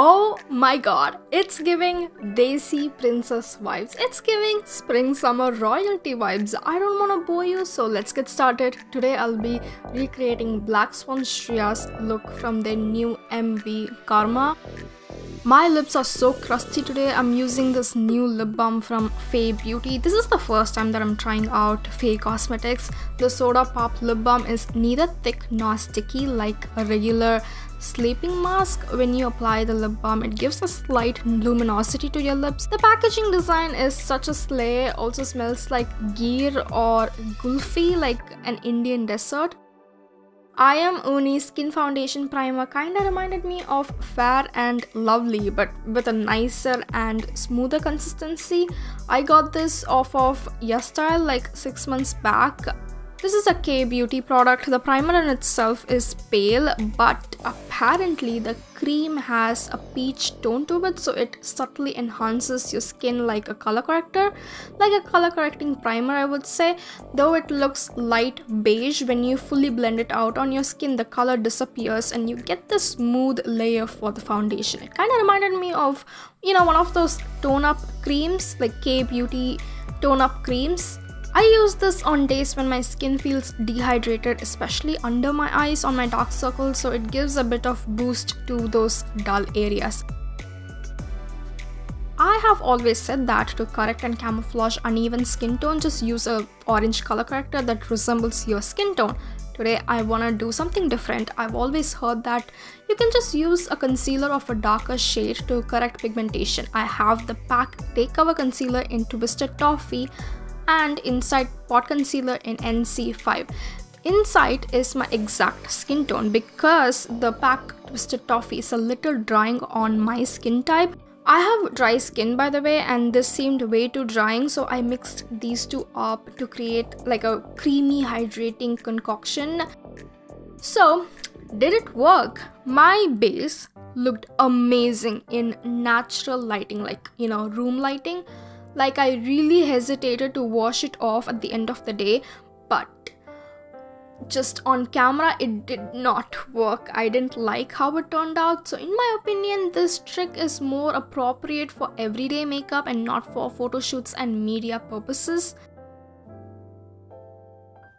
Oh my god, it's giving Desi princess vibes. It's giving spring summer royalty vibes. I don't want to bore you, so let's get started. Today I'll be recreating Black Swan Sriya's look from their new MV Karma. My lips are so crusty today. I'm using this new lip balm from Faye Beauty. This is the first time that I'm trying out Faye Cosmetics. The Soda Pop lip balm is neither thick nor sticky like a regular sleeping mask. When you apply the lip balm, it gives a slight luminosity to your lips. The packaging design is such a slay. Also smells like ghee or kulfi, like an Indian dessert. 𝘗𝘕𝘥𝘶 skin foundation primer kinda reminded me of Fair and Lovely, but with a nicer and smoother consistency. I got this off of YesStyle like 6 months back. This is a K Beauty product. The primer in itself is pale, but apparently the cream has a peach tone to it, so it subtly enhances your skin like a color corrector, like a color correcting primer, I would say. Though it looks light beige, when you fully blend it out on your skin, the color disappears and you get the smooth layer for the foundation. It kind of reminded me of, one of those tone up creams, like K Beauty tone up creams. I use this on days when my skin feels dehydrated, especially under my eyes, on my dark circles, so it gives a bit of boost to those dull areas. I have always said that to correct and camouflage uneven skin tone, just use a orange color corrector that resembles your skin tone. Today I wanna do something different. I've always heard that you can just use a concealer of a darker shade to correct pigmentation. I have the Paap Take Cover Concealer in Twisted Toffee and Inside Pot Concealer in NC5. Inside is my exact skin tone because the Paap Twisted Toffee is a little drying on my skin type. I have dry skin, by the way, and this seemed way too drying, so I mixed these two up to create like a creamy hydrating concoction. So did it work? My base looked amazing in natural lighting, like room lighting. Like, I really hesitated to wash it off at the end of the day, but just on camera it did not work. I didn't like how it turned out. So in my opinion, this trick is more appropriate for everyday makeup and not for photo shoots and media purposes.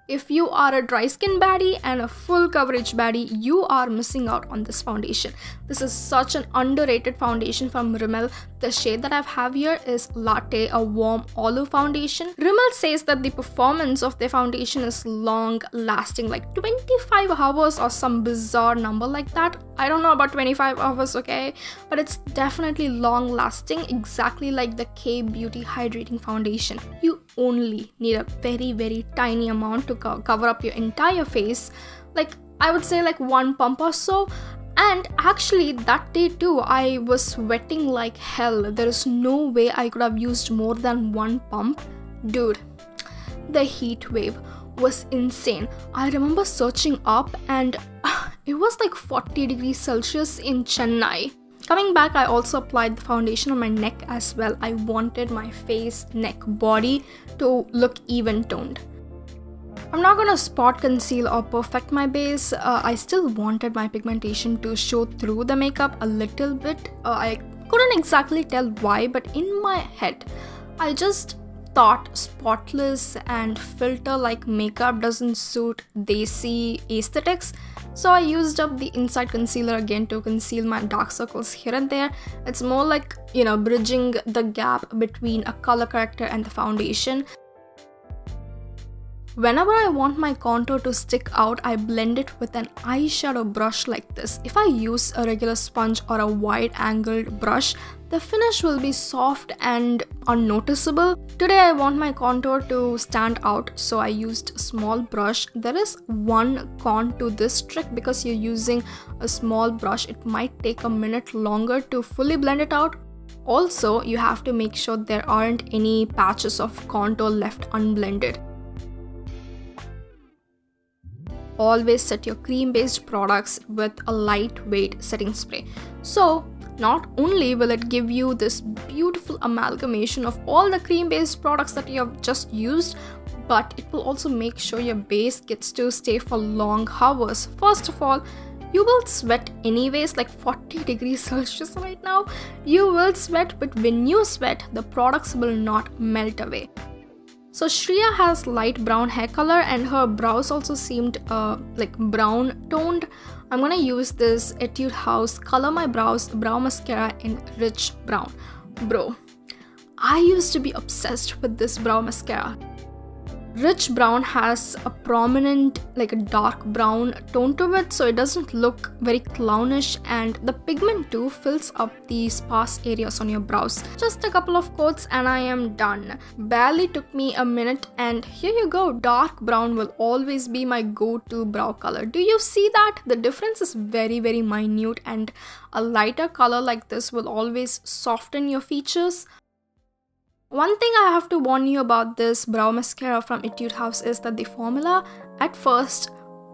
If you are a dry skin baddie and a full coverage baddie, you are missing out on this foundation. This is such an underrated foundation from Rimmel. The shade that I have here is Latte, a warm olive foundation. Rimmel says that the performance of their foundation is long lasting, like 25 hours or some bizarre number like that. I don't know about 25 hours, okay? But it's definitely long lasting, exactly like the K Beauty Hydrating Foundation. You only need a very, very tiny amount to cover up your entire face. Like, I would say like 1 pump or so. And actually that day too, I was sweating like hell. There is no way I could have used more than 1 pump. Dude, the heat wave was insane. I remember searching up and it was like 40 degrees Celsius in Chennai. Coming back, I also applied the foundation on my neck as well. I wanted my face, neck, body to look even toned. I'm not gonna spot conceal or perfect my base. I still wanted my pigmentation to show through the makeup a little bit. I couldn't exactly tell why, but in my head, I just thought spotless and filter-like makeup doesn't suit Desi aesthetics. So I used up the inside concealer again to conceal my dark circles here and there. It's more like, bridging the gap between a color corrector and the foundation. Whenever I want my contour to stick out, I blend it with an eyeshadow brush like this. If I use a regular sponge or a wide-angled brush, the finish will be soft and unnoticeable. Today I want my contour to stand out, so I used a small brush. There is one con to this trick. Because you're using a small brush, it might take a minute longer to fully blend it out. Also, you have to make sure there aren't any patches of contour left unblended. Always set your cream-based products with a lightweight setting spray. So not only will it give you this beautiful amalgamation of all the cream-based products that you have just used, but it will also make sure your base gets to stay for long hours. First of all, You will sweat anyways, like 40 degrees Celsius right now. You will sweat, but when you sweat, the products will not melt away. So Sriya has light brown hair color and her brows also seemed like brown toned. I'm gonna use this Etude House Color My Brows Brow Mascara in Rich Brown. Bro, I used to be obsessed with this brow mascara. Rich Brown has a prominent, like a dark brown tone to it, so it doesn't look very clownish, and the pigment too fills up the sparse areas on your brows. Just a couple of coats and I am done. Barely took me a minute, and here you go. Dark brown will always be my go-to brow color. Do you see that? The difference is very minute, and a lighter color like this will always soften your features. One thing I have to warn you about this brow mascara from Etude House is that the formula at first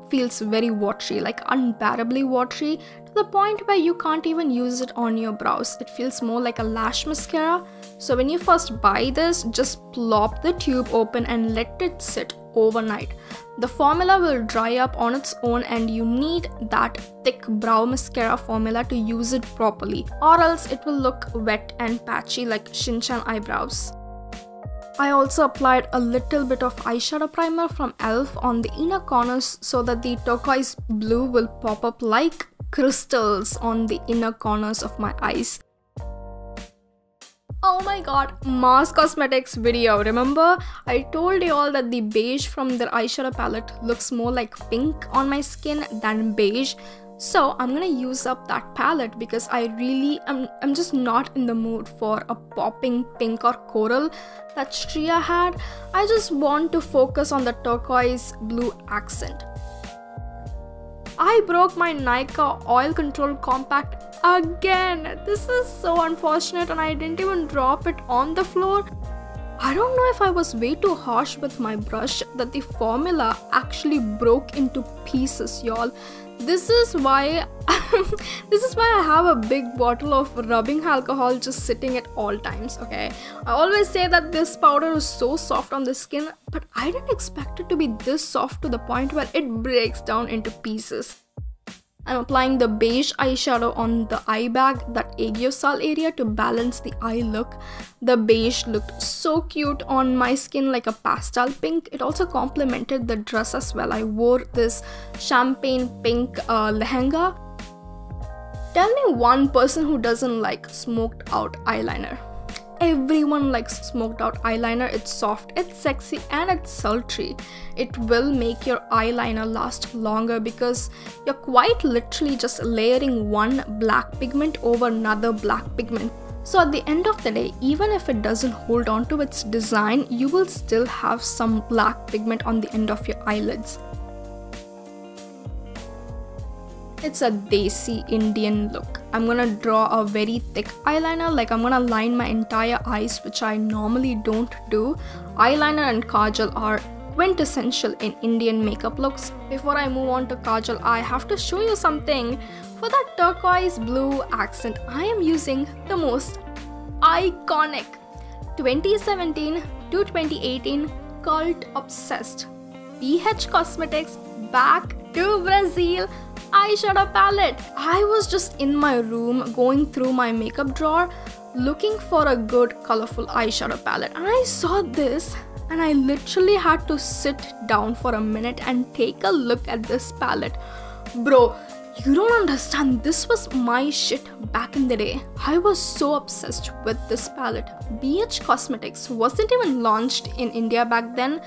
feels very watery, like unbearably watery, to the point where you can't even use it on your brows. It feels more like a lash mascara. So when you first buy this, just plop the tube open and let it sit overnight. The formula will dry up on its own, and you need that thick brow mascara formula to use it properly, or else it will look wet and patchy like Shin-chan eyebrows. I also applied a little bit of eyeshadow primer from e.l.f. on the inner corners so that the turquoise blue will pop up like crystals on the inner corners of my eyes. Oh my god, Mars Cosmetics video. Remember, I told you all that the beige from their eyeshadow palette looks more like pink on my skin than beige. So I'm gonna use up that palette because I'm just not in the mood for a popping pink or coral that Sriya had. I just want to focus on the turquoise blue accent. I broke my Nykaa Oil Control Compact again. This is so unfortunate, and I didn't even drop it on the floor. I don't know if I was way too harsh with my brush that the formula actually broke into pieces, y'all. This is why I have a big bottle of rubbing alcohol just sitting at all times, okay? I always say that this powder is so soft on the skin, but I didn't expect it to be this soft to the point where it breaks down into pieces. I'm applying the beige eyeshadow on the eye bag, that 𝘗𝘂𝘰𝘥𝘊𝘌 area, to balance the eye look. The beige looked so cute on my skin, like a pastel pink. It also complemented the dress as well. I wore this champagne pink lehenga. Tell me one person who doesn't like smoked out eyeliner. Everyone likes smoked out eyeliner. It's soft, it's sexy, and it's sultry. It will make your eyeliner last longer because you're quite literally just layering one black pigment over another black pigment. So at the end of the day, even if it doesn't hold on to its design, you will still have some black pigment on the end of your eyelids. It's a desi Indian look. I'm gonna draw a very thick eyeliner, like I'm gonna line my entire eyes, which I normally don't do. Eyeliner and kajal are quintessential in Indian makeup looks. Before I move on to kajal, I have to show you something. For that turquoise blue accent, I am using the most iconic 2017 to 2018 cult obsessed BH Cosmetics Back to Brazil eyeshadow palette. I was just in my room going through my makeup drawer looking for a good colorful eyeshadow palette, and I saw this and I literally had to sit down for a minute and take a look at this palette. Bro, you don't understand, this was my shit back in the day. I was so obsessed with this palette. BH Cosmetics wasn't even launched in India back then.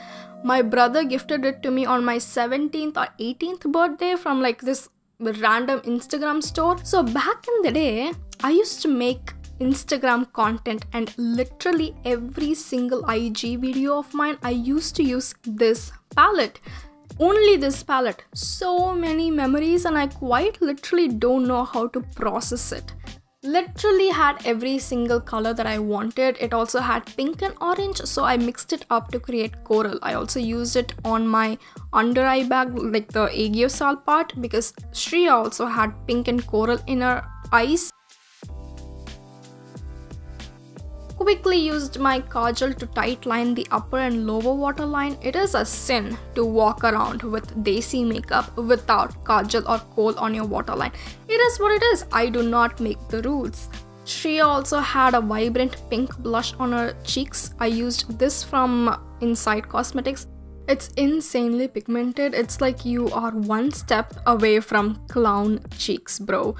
My brother gifted it to me on my 17th or 18th birthday from like this random Instagram store. So back in the day, I used to make Instagram content, and literally every single IG video of mine, I used to use this palette. Only this palette. So many memories, and I quite literally don't know how to process it. Literally had every single color that I wanted. It also had pink and orange, so I mixed it up to create coral. I also used it on my under eye bag, like the 𝘗𝘂𝘰𝘥𝘊𝘌 part, because Sriya also had pink and coral in her eyes. quickly used my kajal to tight line the upper and lower waterline. It is a sin to walk around with desi makeup without kajal or kohl on your waterline. It is what it is. I do not make the rules. Sriya also had a vibrant pink blush on her cheeks. I used this from Inside Cosmetics. It's insanely pigmented. It's like you are one step away from clown cheeks, bro.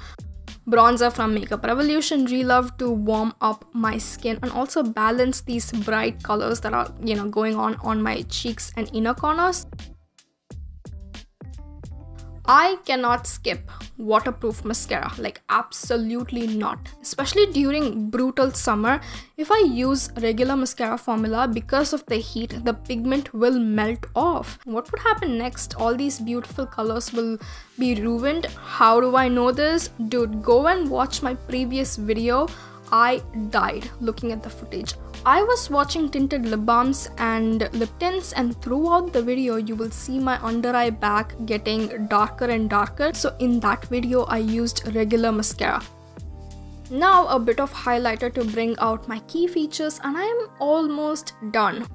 Bronzer from Makeup Revolution, Relove, to warm up my skin and also balance these bright colors that are, going on my cheeks and inner corners. I cannot skip waterproof mascara, like absolutely not. Especially during brutal summer, if I use regular mascara formula, because of the heat, the pigment will melt off. What would happen next? All these beautiful colors will be ruined. How do I know this? Dude, go and watch my previous video. I died looking at the footage. I was watching tinted lip balms and lip tints, and throughout the video you will see my under eye bag getting darker and darker. So in that video I used regular mascara. Now a bit of highlighter to bring out my key features, and I am almost done.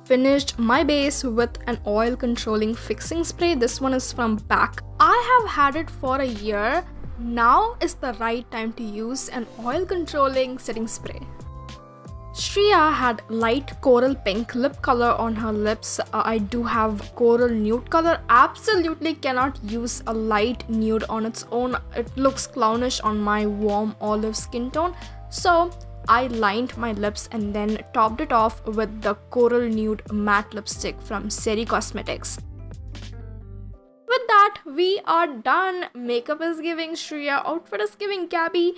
Finished my base with an oil controlling fixing spray. This one is from Paap. I have had it for a year. Now is the right time to use an oil controlling setting spray. Sriya had light coral pink lip color on her lips. I do have coral nude color. Absolutely cannot use a light nude on its own. It looks clownish on my warm olive skin tone. So I lined my lips and then topped it off with the coral nude matte lipstick from Seri Cosmetics. With that, we are done. Makeup is giving Sriya, outfit is giving Gabby.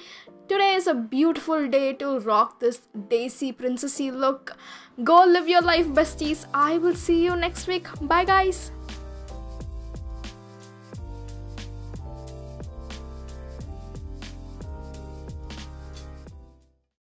Today is a beautiful day to rock this desi princessy look. Go live your life, besties. I will see you next week. Bye, guys.